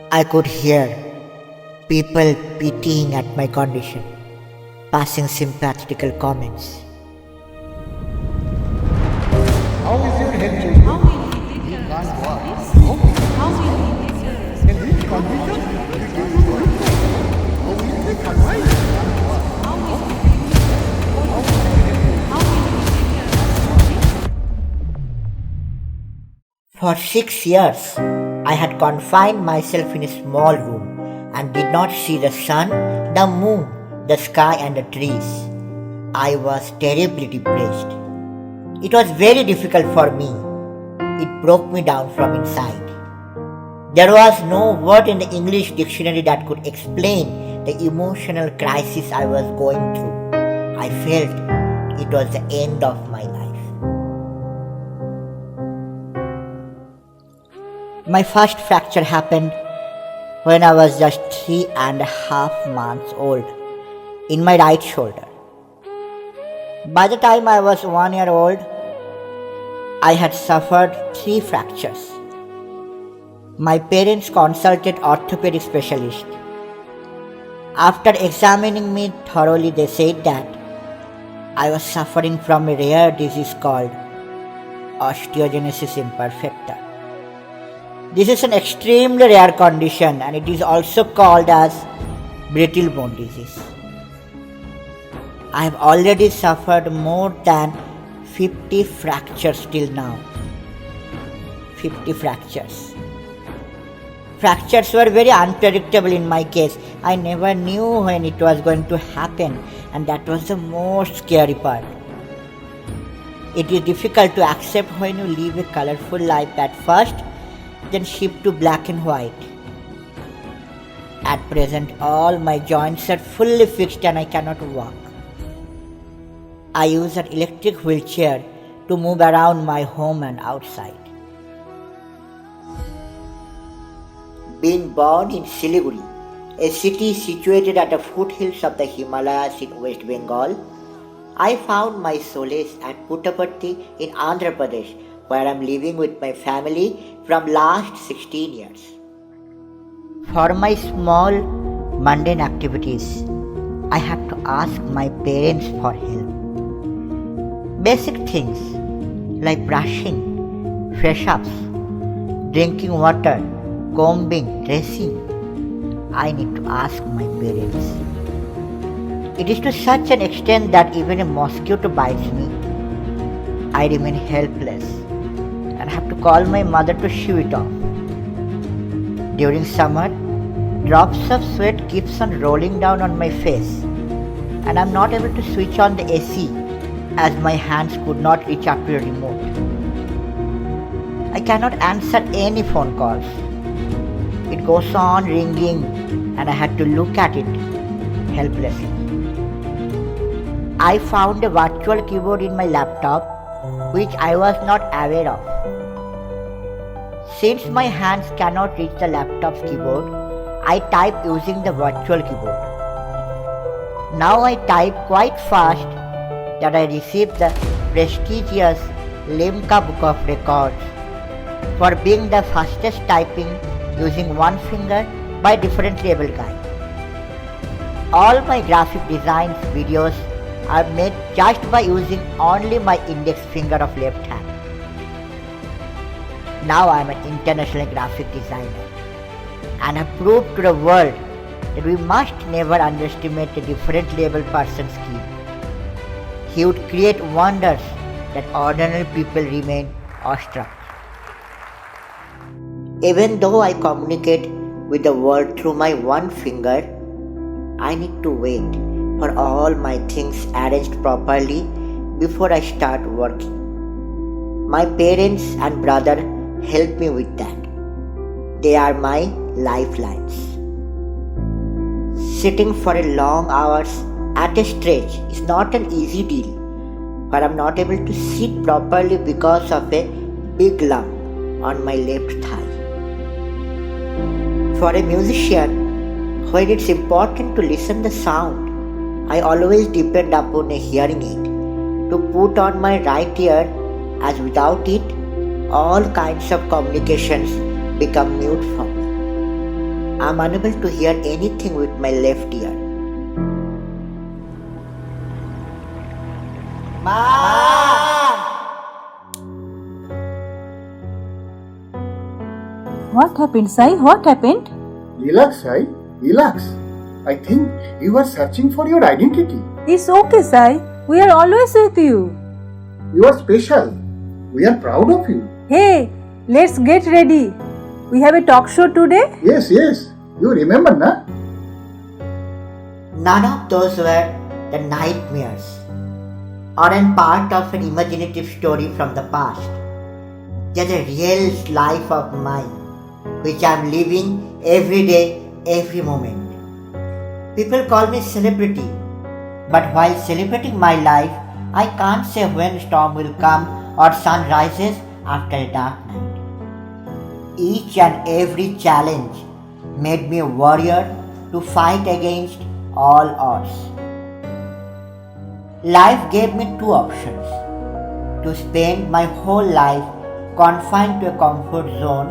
I could hear people pitying at my condition, passing sympathetical comments. How is your head changing? You can't walk. In which condition? How will it survive? For 6 years, I had confined myself in a small room and did not see the sun, the moon, the sky, and the trees. I was terribly depressed. It was very difficult for me. It broke me down from inside. There was no word in the English dictionary that could explain the emotional crisis I was going through. I felt it was the end of my life. My first fracture happened when I was just 3.5 months old in my right shoulder. By the time I was 1 year old, I had suffered 3 fractures. My parents consulted orthopedic specialist. After examining me thoroughly, they said that I was suffering from a rare disease called osteogenesis imperfecta. This is an extremely rare condition and it is also called as brittle bone disease. I have already suffered more than 50 fractures till now. 50 fractures. Fractures were very unpredictable in my case. I never knew when it was going to happen, and that was the most scary part. It is difficult to accept when you live a colorful life at first, then shift to black and white. At present, all my joints are fully fixed and I cannot walk. I use an electric wheelchair to move around my home and outside. Being born in Siliguri, a city situated at the foothills of the Himalayas in West Bengal, I found my solace at Puttaparthi in Andhra Pradesh, where I am living with my family from last 16 years. For my small mundane activities, I have to ask my parents for help. Basic things like brushing, fresh ups, drinking water, combing, dressing, I need to ask my parents. It is to such an extent that even a mosquito bites me, I remain helpless and have to call my mother to shoo it off. During summer, drops of sweat keeps on rolling down on my face and I am not able to switch on the AC as my hands could not reach up to the remote. I cannot answer any phone calls. It goes on ringing and I had to look at it helplessly. I found a virtual keyboard in my laptop which I was not aware of. Since my hands cannot reach the laptop's keyboard, I type using the virtual keyboard. Now I type quite fast that I received the prestigious Limca Book of Records for being the fastest typing using one finger by differently able guy. All my graphic designs videos are made just by using only my index finger of left hand. Now I am an international graphic designer and have proved to the world that we must never underestimate a differently able person's skill. He would create wonders that ordinary people remain awestruck. Even though I communicate with the world through my one finger, I need to wait for all my things arranged properly before I start working. My parents and brother help me with that. They are my lifelines. Sitting for a long hours at a stretch is not an easy deal, but I'm not able to sit properly because of a big lump on my left thigh. For a musician, when it's important to listen the sound, I always depend upon a hearing aid to put on my right ear, as without it, all kinds of communications become mute for me. I'm unable to hear anything with my left ear. What happened, Sai? What happened? Relax, Sai. Relax. I think you are searching for your identity. It's okay, Sai. We are always with you. You are special. We are proud of you. Hey, let's get ready. We have a talk show today. Yes, yes. You remember, na? None of those were the nightmares or a part of an imaginative story from the past. Just a real life of mine, which I'm living every day, every moment. People call me celebrity, but while celebrating my life, I can't say when storm will come or sun rises after a dark night. Each and every challenge made me a warrior to fight against all odds. Life gave me two options: to spend my whole life confined to a comfort zone,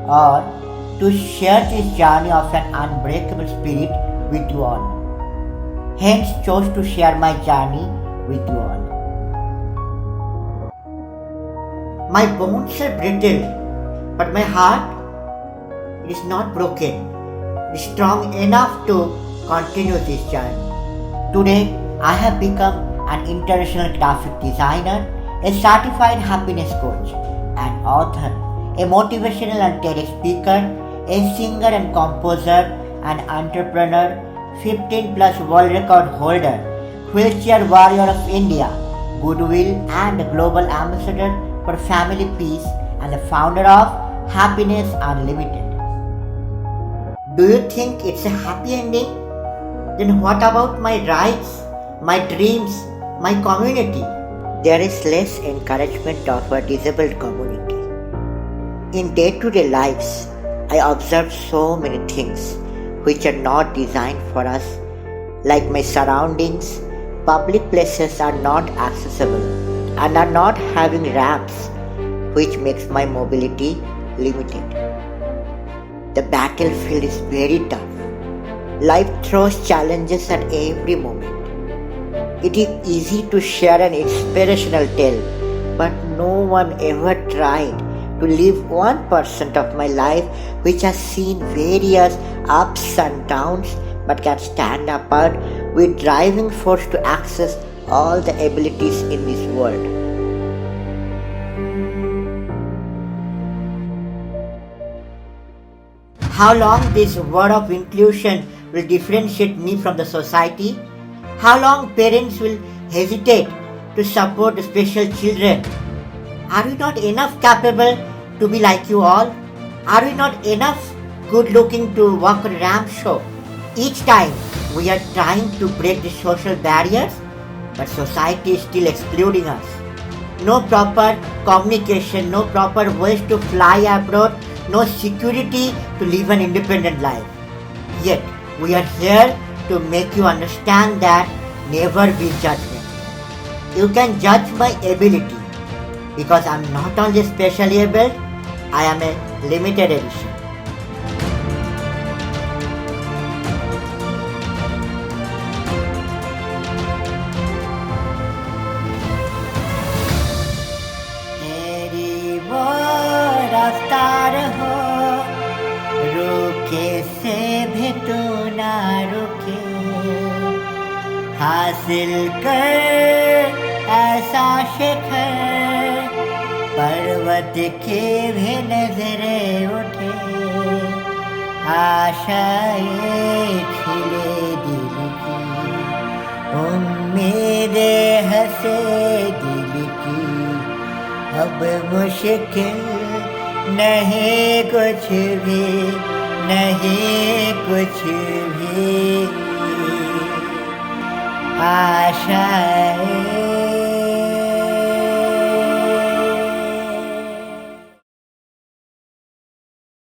or to share this journey of an unbreakable spirit with you all. Hence chose to share my journey with you all. My bones are brittle, but my heart is not broken. It is strong enough to continue this journey. Today, I have become an international graphic designer, a certified happiness coach, an author, a motivational and TEDx speaker, a singer and composer, an entrepreneur, 15 plus world record holder, wheelchair warrior of India, goodwill and global ambassador for family peace, and the founder of Happiness Unlimited. Do you think it's a happy ending? Then what about my rights, my dreams, my community? There is less encouragement of a disabled community. In day-to-day lives, I observe so many things which are not designed for us, like my surroundings. Public places are not accessible and are not having ramps, which makes my mobility limited. The battlefield is very tough. Life throws challenges at every moment. It is easy to share an inspirational tale, but no one ever tried to live 1% of my life which has seen various ups and downs but can stand apart with driving force to access all the abilities in this world. How long this word of inclusion will differentiate me from the society? How long parents will hesitate to support special children? Are we not enough capable to be like you all? Are we not enough good looking to walk a ramp show? Each time we are trying to break the social barriers, but society is still excluding us. No proper communication, no proper ways to fly abroad, no security to live an independent life. Yet we are here to make you understand that never be judgment. You can judge my ability because I am not only specially able, I am a limited edition. तेरी वो रफ्तार हो, रुके से भी तू ना रुके, हासिल कर ऐसा शिखर, पर्वत की भी नजरे उठे, आशाएं खिले दिल की, उम्मीदें हंसे दिल की, अब मुश्किल नहीं कुछ भी, नहीं कुछ भी, आशाएं